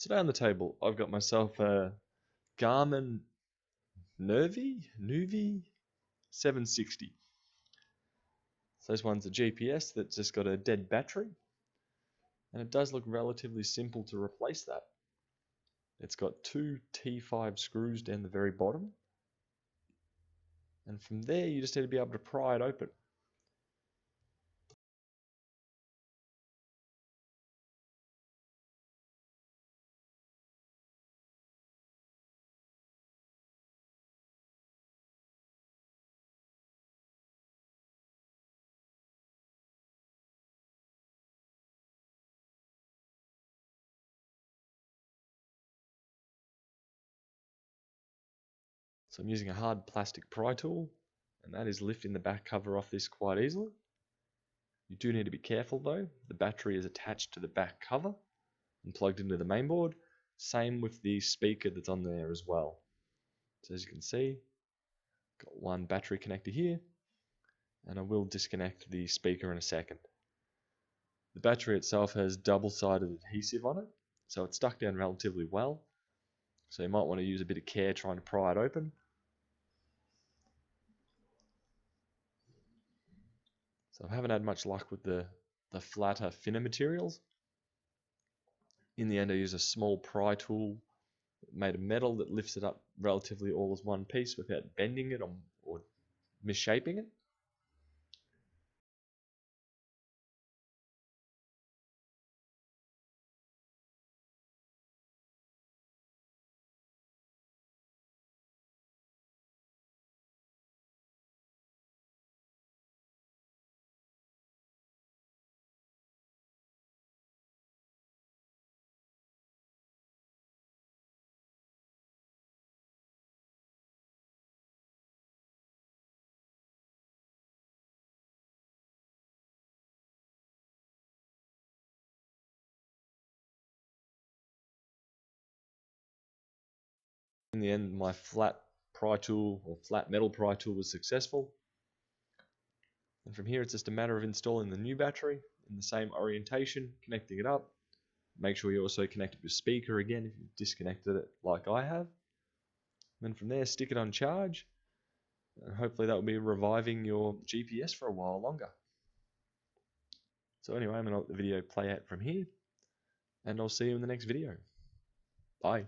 Today on the table, I've got myself a Garmin Nuvi 760. So this one's a GPS that's just got a dead battery, and it does look relatively simple to replace that. It's got two T5 screws down the very bottom, and from there you just need to be able to pry it open. So I'm using a hard plastic pry tool, and that is lifting the back cover off this quite easily. You do need to be careful though, the battery is attached to the back cover and plugged into the mainboard. Same with the speaker that's on there as well. So as you can see, got one battery connector here, and I will disconnect the speaker in a second. The battery itself has double-sided adhesive on it, so it's stuck down relatively well. So you might want to use a bit of care trying to pry it open. So I haven't had much luck with the flatter, thinner materials. In the end, I used a small pry tool made of metal that lifts it up relatively all as one piece without bending it or misshaping it. In the end, my flat pry tool or flat metal pry tool was successful. And from here, it's just a matter of installing the new battery in the same orientation, connecting it up. Make sure you also connect your speaker again if you've disconnected it like I have. And then from there, stick it on charge. And hopefully that will be reviving your GPS for a while longer. So anyway, I'm going to let the video play out from here. And I'll see you in the next video. Bye.